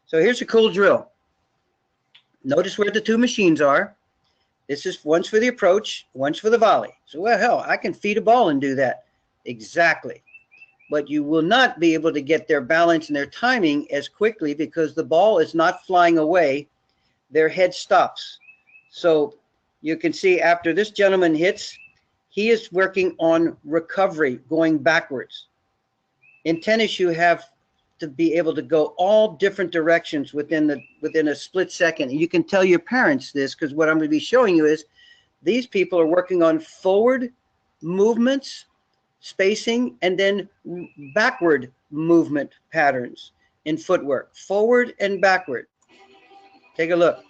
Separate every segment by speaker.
Speaker 1: So here's a cool drill. Notice where the two machines are. This is one's for the approach, one's for the volley. So, well, hell, I can feed a ball and do that. Exactly. But you will not be able to get their balance and their timing as quickly because the ball is not flying away. Their head stops. So you can see after this gentleman hits, he is working on recovery, going backwards. In tennis, you have to be able to go all different directions within a split second. And you can tell your parents this because what I'm going to be showing you is these people are working on forward movements, spacing, and then backward movement patterns in footwork, forward and backward. Take a look.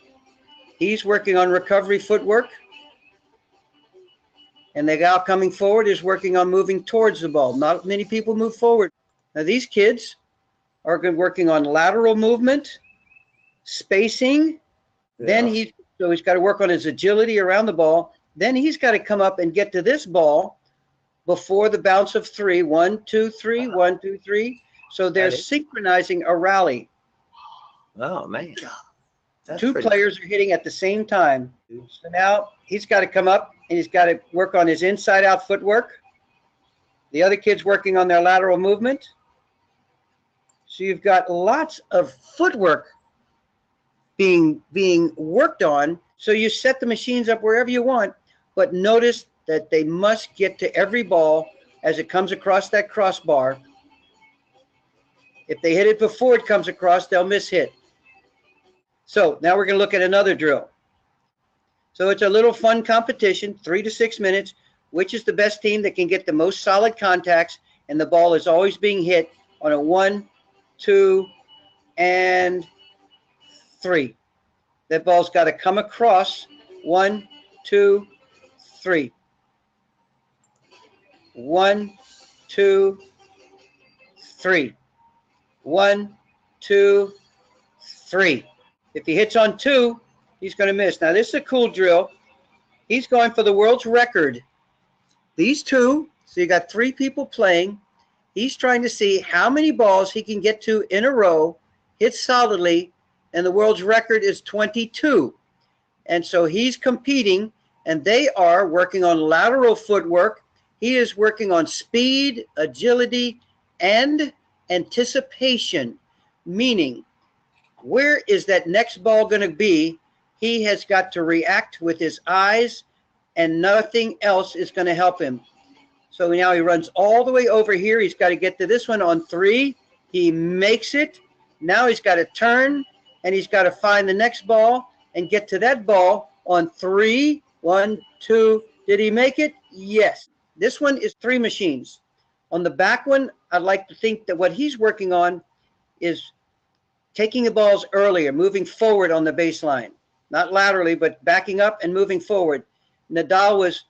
Speaker 1: He's working on recovery footwork, and the guy coming forward is working on moving towards the ball. Not many people move forward. Now these kids are working on lateral movement, spacing. Yeah. Then he's got to work on his agility around the ball. Then he's got to come up and get to this ball before the bounce of 3. 1, 2, 3, 1, 2, 3. So they're synchronizing a rally.
Speaker 2: Oh man.
Speaker 1: That's two players are hitting at the same time. So now he's got to come up and he's got to work on his inside out footwork. The other kid's working on their lateral movement. So you've got lots of footwork being worked on. So you set the machines up wherever you want, but notice that they must get to every ball as it comes across that crossbar. If they hit it before it comes across, they'll miss hit. So now we're going to look at another drill. So it's a little fun competition, 3 to 6 minutes, which is the best team that can get the most solid contacts, and the ball is always being hit on a 1, 2, and 3. That ball's got to come across 1, 2, 3. 1, 2, 3. 1, 2, 3. If he hits on 2, he's going to miss. Now, this is a cool drill. He's going for the world's record. These two, so you got 3 people playing. He's trying to see how many balls he can get to in a row, hit solidly, and the world's record is 22. And so he's competing, and they are working on lateral footwork. He is working on speed, agility, and anticipation, meaning where is that next ball going to be? He has got to react with his eyes, and nothing else is going to help him. So now he runs all the way over here. He's got to get to this one on 3. He makes it. Now he's got to turn, and he's got to find the next ball and get to that ball on 3. 1, 2. Did he make it? Yes. This one is 3 machines. On the back one, I'd like to think that what he's working on is taking the balls earlier, moving forward on the baseline. Not laterally, but backing up and moving forward. Nadal was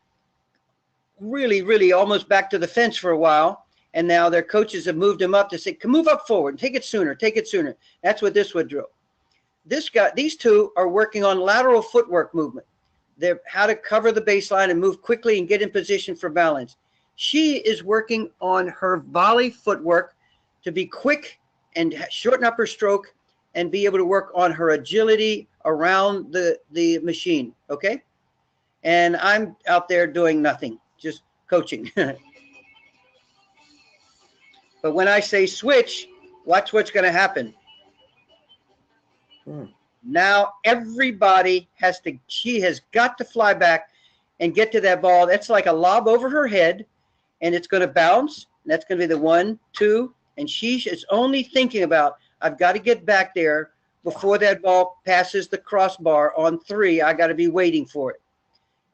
Speaker 1: really almost back to the fence for a while, and now their coaches have moved him up to say, "Come move up forward, take it sooner, take it sooner." That's what this would drill. These two are working on lateral footwork movement. They're how to cover the baseline and move quickly and get in position for balance. She is working on her volley footwork to be quick and shorten up her stroke and be able to work on her agility around the machine, okay? And I'm out there doing nothing, just coaching. But when I say switch, watch what's going to happen. Now everybody she has got to fly back and get to that ball. That's like a lob over her head, and it's going to bounce. And that's going to be the 1, 2, and she is only thinking about, I've got to get back there before that ball passes the crossbar on 3. I got to be waiting for it.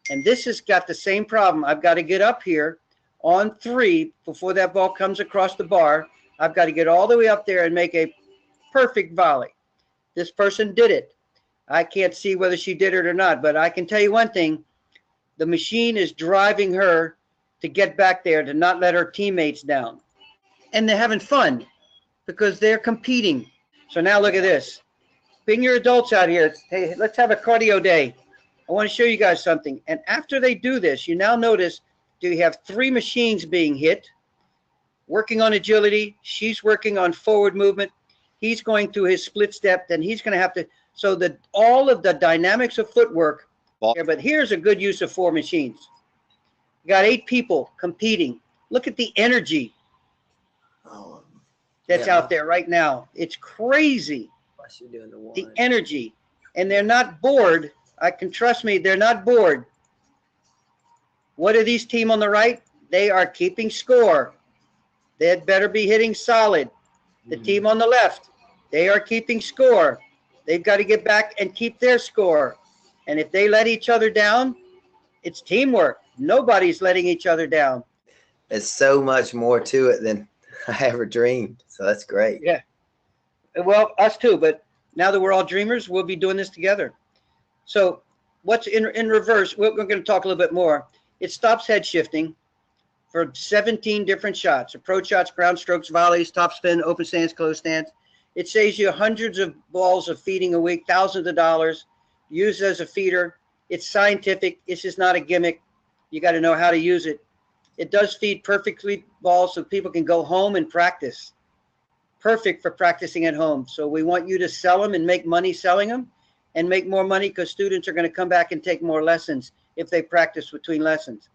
Speaker 1: And this has got the same problem. I've got to get up here on 3 before that ball comes across the bar. I've got to get all the way up there and make a perfect volley. This person did it. I can't see whether she did it or not, but I can tell you one thing. The machine is driving her to get back there, to not let her teammates down. And they're having fun because they're competing. So now look at this. Bring your adults out here. Hey, let's have a cardio day. I want to show you guys something. And after they do this, you now notice, do you have 3 machines being hit, working on agility. She's working on forward movement. he's going through his split step, then he's going to have to, so that all of the dynamics of footwork. Yeah, but here's a good use of 4 machines. You got 8 people competing. Look at the energy that's out there right now. It's crazy. The energy. And they're not bored. I can trust me, they're not bored. What are these team on the right? They are keeping score. They had better be hitting solid. The team on the left, they are keeping score. They've got to get back and keep their score. And if they let each other down, it's teamwork. Nobody's letting each other down.
Speaker 2: There's so much more to it than I ever dreamed. So that's great.
Speaker 1: Yeah. Well, us too. But now that we're all dreamers, we'll be doing this together. So what's in reverse, we're going to talk a little bit more. It stops head shifting for 17 different shots. Approach shots, ground strokes, volleys, top spin, open stance, closed stance. It saves you hundreds of balls of feeding a week, thousands of dollars, used as a feeder. It's scientific. It's just not a gimmick. You got to know how to use it. It does feed perfectly balls so people can go home and practice. Perfect for practicing at home. So we want you to sell them and make money selling them, and make more money because students are going to come back and take more lessons if they practice between lessons.